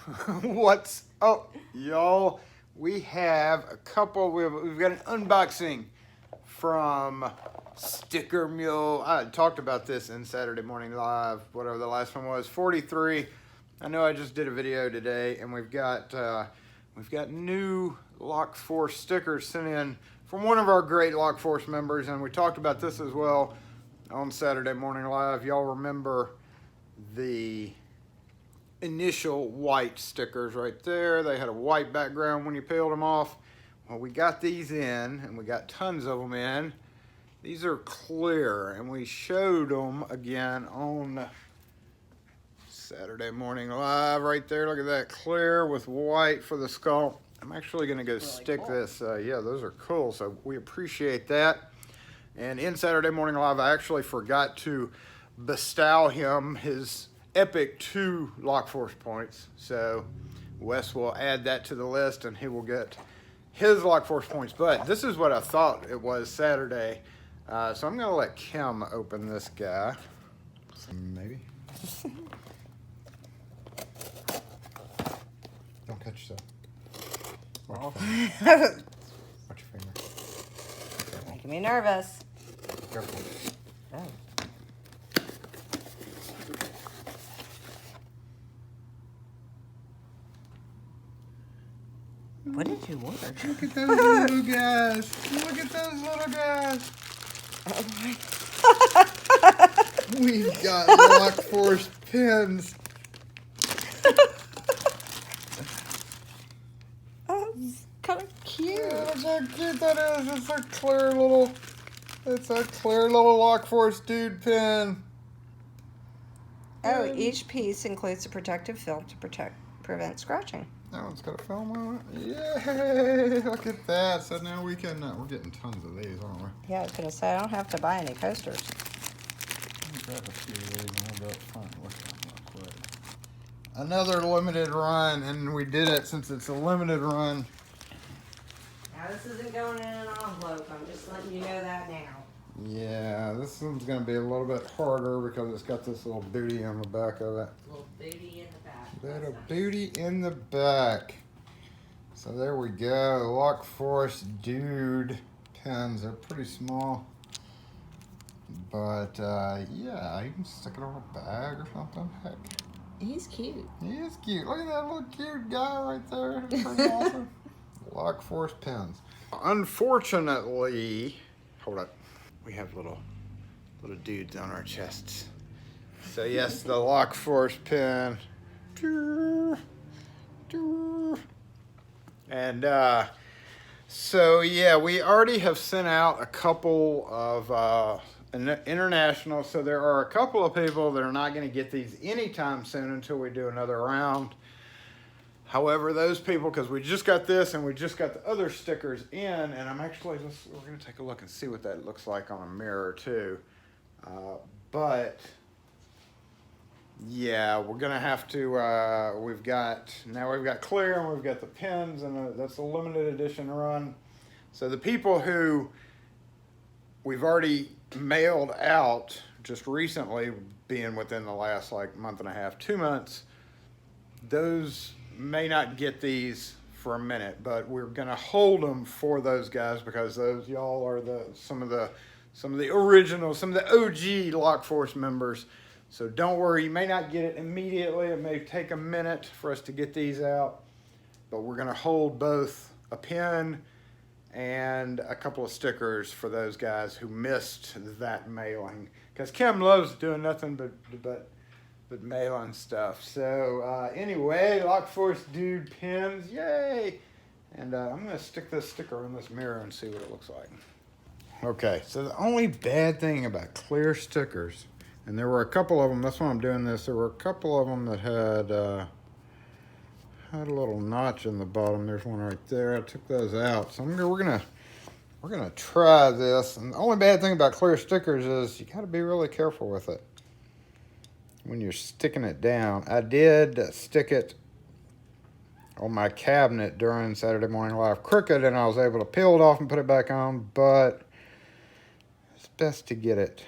What's up, y'all? We have a couple. We've got an unboxing from Sticker Mule. I talked about this in Saturday Morning Live, whatever the last one was, 43. I know I just did a video today, and we've got new LockForce stickers sent in from one of our great LockForce members, and we talked about this as well on Saturday Morning Live. Y'all remember the initial white stickers right there. They had a white background when you peeled them off. Well, we got these in, and we got tons of them in. These are clear, and we showed them again on Saturday Morning Live right there. Look at that, clear with white for the skull. I'm actually gonna go stick cool. This. Yeah, those are cool, so we appreciate that. And in Saturday Morning Live, I actually forgot to bestow him his epic 2 LockForce points. So Wes will add that to the list, and he will get his LockForce points. But this is what I thought it was Saturday. So I'm gonna let Kim open this guy. Maybe. Don't cut yourself. Watch your finger. Making me nervous. Careful. Oh. What did you order? Look at those little guys. Look at those little guys. Oh my. We've got LockForce pins. That's kind of cute. Yeah, look how cute that is. It's a clear little LockForce dude pin. Oh, each piece includes a protective film to prevent scratching. That one's got a film on it. Yay! Look at that. So now we can, we're getting tons of these, aren't we? Yeah, I was going to say, I don't have to buy any coasters. Let me grab a few of these and we'll go up front and look at them real quick. Another limited run, and we did it since it's a limited run. Now, this isn't going in an envelope. I'm just letting you know that now. Yeah, this one's going to be a little bit harder because it's got this little booty on the back of it. Little booty in the back. Little booty in the back. So there we go. LockForce dude pins. They're pretty small. But yeah, you can stick it on a bag or something. Heck. He's cute. He is cute. Look at that little cute guy right there. Pretty awesome. LockForce pins. Unfortunately, hold up. We have little dudes on our chests. So yes, the LockForce pin. And so yeah, we already have sent out a couple of international. So there are a couple of people that are not going to get these anytime soon until we do another round. However, those people, because we just got this and we just got the other stickers in, and I'm actually we're going to take a look and see what that looks like on a mirror too. But yeah, we're gonna have to. We've got clear, and we've got the pins, and that's a limited edition run. So the people who we've already mailed out just recently, being within the last like month and a half, 2 months, those may not get these for a minute, but we're gonna hold them for those guys because those y'all are some of the original, some of the OG LockForce members. So don't worry, you may not get it immediately. It may take a minute for us to get these out, but we're gonna hold both a pin and a couple of stickers for those guys who missed that mailing. Because Kim loves doing nothing but mailing stuff. So anyway, LockForce dude pins, yay! And I'm gonna stick this sticker in this mirror and see what it looks like. Okay, so the only bad thing about clear stickers, and there were a couple of them, that's why I'm doing this, there were a couple of them that had a little notch in the bottom. There's one right there. I took those out. So we're gonna try this. And the only bad thing about clear stickers is you gotta be really careful with it when you're sticking it down. I did stick it on my cabinet during Saturday Morning Live Crooked, and I was able to peel it off and put it back on, but it's best to get it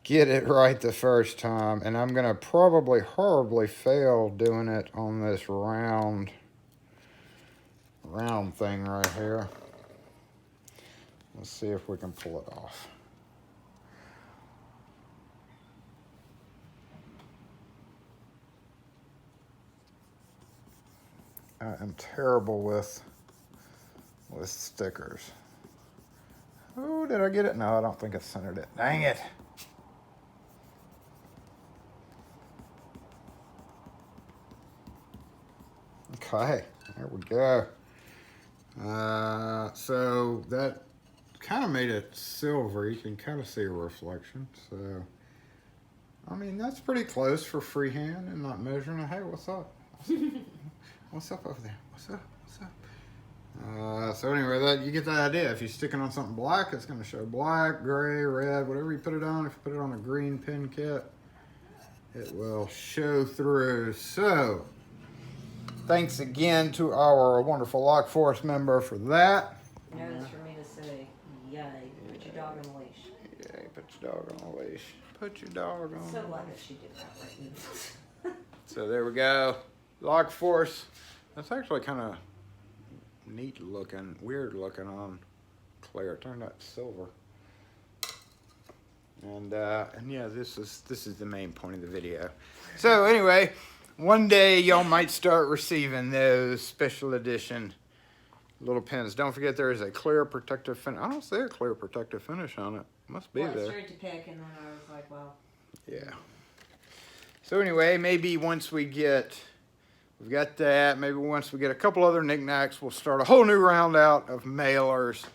get it right the first time, and I'm gonna probably horribly fail doing it on this round thing right here. Let's see if we can pull it off. I am terrible with stickers. Oh, did I get it? No, I don't think I centered it. Dang it. Okay, there we go. So that kind of made it silver. You can kind of see a reflection. So, I mean, that's pretty close for freehand and not measuring. Hey, what's up? What's up over there? What's up? What's up? So anyway, that you get the idea. If you stick it on something black, it's going to show black, gray, red, whatever you put it on. If you put it on a green pin kit, it will show through. So, thanks again to our wonderful LockForce member for that. Notice for me to say, yay, put your dog on a leash. Yay, put your dog on a leash. Put your dog on So a glad leash. that she did that right. So there we go. LockForce. That's actually kind of neat looking, weird looking on clear. It turned out silver. And yeah, this is the main point of the video. So anyway, one day y'all might start receiving those special edition little pins. Don't forget there is a clear protective finish. I don't see a clear protective finish on it. Must be Well, there. straight to pick, and then I was like, well. Yeah. So anyway, maybe once we've got that, maybe once we get a couple other knickknacks, we'll start a whole new round out of mailers.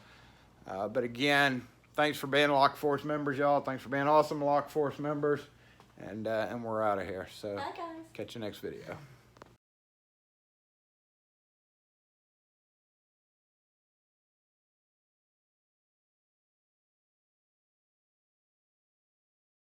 But again, thanks for being LockForce members, y'all. Thanks for being awesome LockForce members. And we're out of here. So Bye, guys. catch you next video.